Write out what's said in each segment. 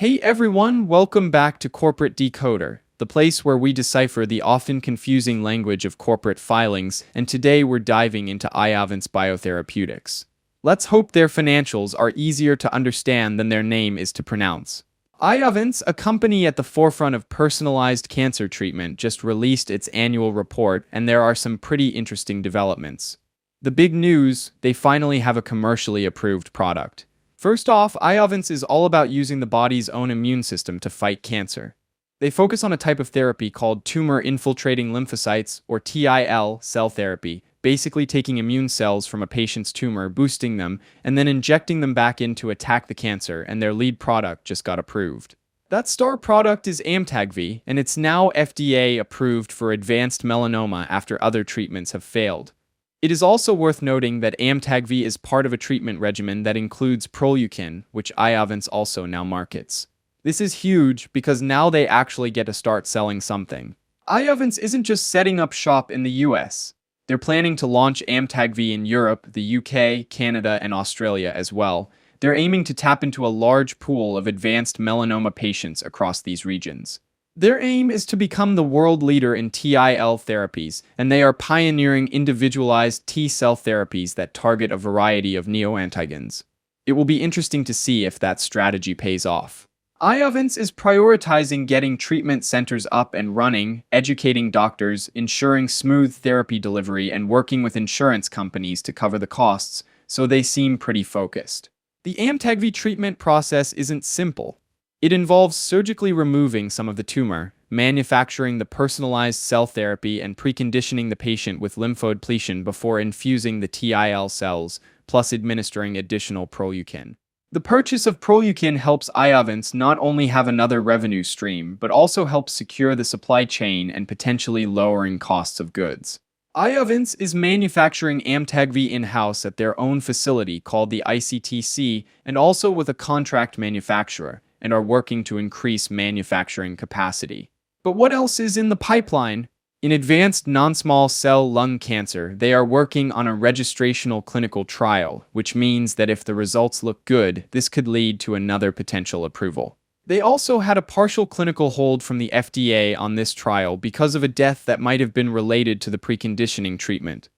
Hey everyone, welcome back to Corporate Decoder, the place where we decipher the often confusing language of corporate filings, and today we're diving into Iovance Biotherapeutics. Let's hope their financials are easier to understand than their name is to pronounce. Iovance, a company at the forefront of personalized cancer treatment, just released its annual report, and there are some pretty interesting developments. The big news, they finally have a commercially approved product. First off, Iovance is all about using the body's own immune system to fight cancer. They focus on a type of therapy called tumor-infiltrating lymphocytes, or TIL, cell therapy, basically taking immune cells from a patient's tumor, boosting them, and then injecting them back in to attack the cancer, and their lead product just got approved. That star product is Amtagvi, and it's now FDA approved for advanced melanoma after other treatments have failed. It is also worth noting that Amtagvi is part of a treatment regimen that includes Proleukin, which Iovance also now markets. This is huge because now they actually get to start selling something. Iovance isn't just setting up shop in the US. They're planning to launch Amtagvi in Europe, the UK, Canada, and Australia as well. They're aiming to tap into a large pool of advanced melanoma patients across these regions. Their aim is to become the world leader in TIL therapies, and they are pioneering individualized T-cell therapies that target a variety of neoantigens. It will be interesting to see if that strategy pays off. Iovance is prioritizing getting treatment centers up and running, educating doctors, ensuring smooth therapy delivery, and working with insurance companies to cover the costs, so they seem pretty focused. The Amtagvi treatment process isn't simple. It involves surgically removing some of the tumor, manufacturing the personalized cell therapy, and preconditioning the patient with lymphodepletion before infusing the TIL cells, plus administering additional Proleukin. The purchase of Proleukin helps Iovance not only have another revenue stream, but also helps secure the supply chain and potentially lowering costs of goods. Iovance is manufacturing Amtagvi in-house at their own facility called the ICTC, and also with a contract manufacturer, and are working to increase manufacturing capacity. But what else is in the pipeline? In advanced non-small cell lung cancer, they are working on a registrational clinical trial, which means that if the results look good, this could lead to another potential approval. They also had a partial clinical hold from the FDA on this trial because of a death that might have been related to the preconditioning treatment.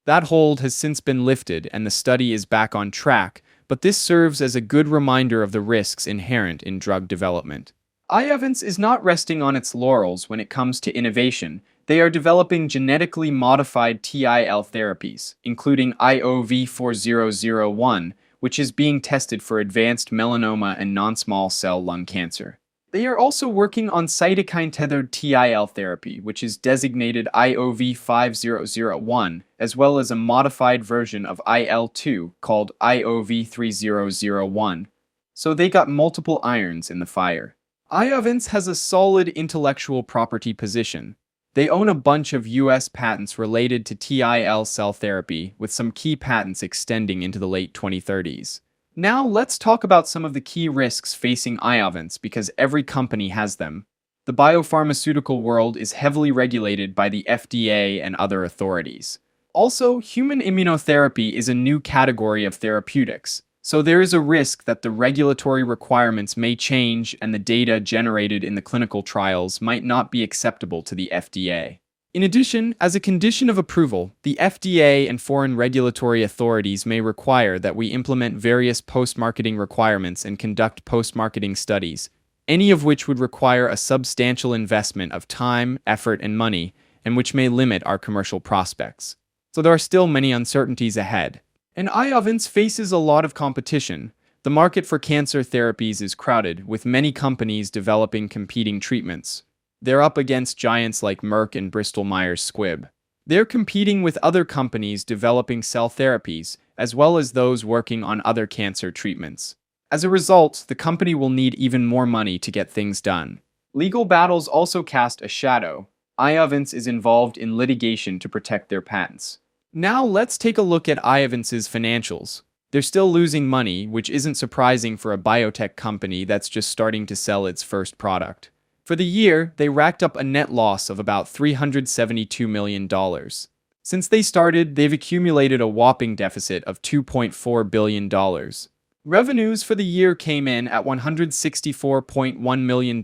That hold has since been lifted and the study is back on track, but this serves as a good reminder of the risks inherent in drug development. Iovance is not resting on its laurels when it comes to innovation. They are developing genetically modified TIL therapies, including IOV4001, which is being tested for advanced melanoma and non-small cell lung cancer. They are also working on cytokine-tethered TIL therapy, which is designated IOV5001, as well as a modified version of IL-2 called IOV3001. So they got multiple irons in the fire. Iovance has a solid intellectual property position. They own a bunch of US patents related to TIL cell therapy, with some key patents extending into the late 2030s. Now let's talk about some of the key risks facing Iovance because every company has them. The biopharmaceutical world is heavily regulated by the FDA and other authorities. Also, human immunotherapy is a new category of therapeutics, so there is a risk that the regulatory requirements may change and the data generated in the clinical trials might not be acceptable to the FDA. In addition, as a condition of approval, the FDA and foreign regulatory authorities may require that we implement various post-marketing requirements and conduct post-marketing studies, any of which would require a substantial investment of time, effort, and money, and which may limit our commercial prospects. So there are still many uncertainties ahead. And Iovance faces a lot of competition. The market for cancer therapies is crowded, with many companies developing competing treatments. They're up against giants like Merck and Bristol Myers Squibb. They're competing with other companies developing cell therapies, as well as those working on other cancer treatments. As a result, the company will need even more money to get things done. Legal battles also cast a shadow. Iovance is involved in litigation to protect their patents. Now let's take a look at Iovance's financials. They're still losing money, which isn't surprising for a biotech company that's just starting to sell its first product. For the year, they racked up a net loss of about $372 million. Since they started, they've accumulated a whopping deficit of $2.4 billion. Revenues for the year came in at $164.1 million,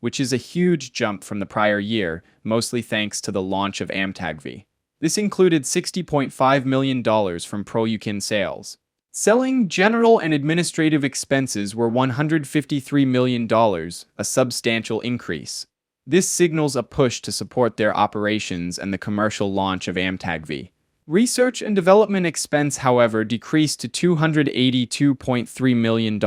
which is a huge jump from the prior year, mostly thanks to the launch of Amtagvi. This included $60.5 million from Proleukin sales. Selling, general, and administrative expenses were $153 million, a substantial increase. This signals a push to support their operations and the commercial launch of Amtagvi. Research and development expense, however, decreased to $282.3 million,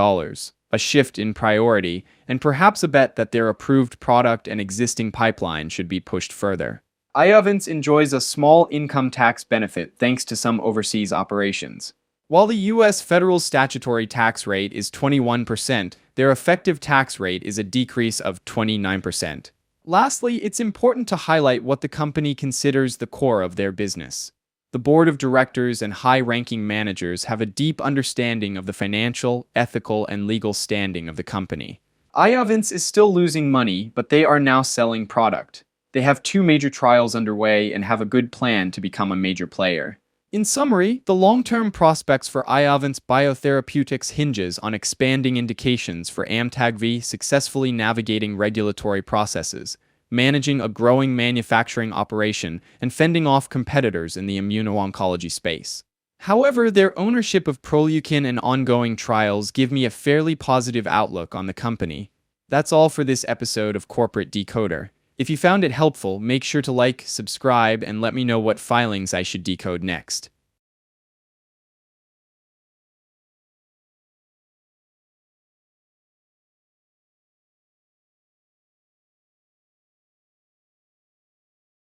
a shift in priority, and perhaps a bet that their approved product and existing pipeline should be pushed further. Iovance enjoys a small income tax benefit thanks to some overseas operations. While the U.S. federal statutory tax rate is 21%, their effective tax rate is a decrease of 29%. Lastly, it's important to highlight what the company considers the core of their business. The board of directors and high-ranking managers have a deep understanding of the financial, ethical, and legal standing of the company. Iovance is still losing money, but they are now selling product. They have 2 major trials underway and have a good plan to become a major player. In summary, the long-term prospects for Iovance Biotherapeutics hinges on expanding indications for Amtagvi, successfully navigating regulatory processes, managing a growing manufacturing operation, and fending off competitors in the immuno-oncology space. However, their ownership of Proleukin and ongoing trials give me a fairly positive outlook on the company. That's all for this episode of Corporate Decoder. If you found it helpful, make sure to like, subscribe, and let me know what filings I should decode next.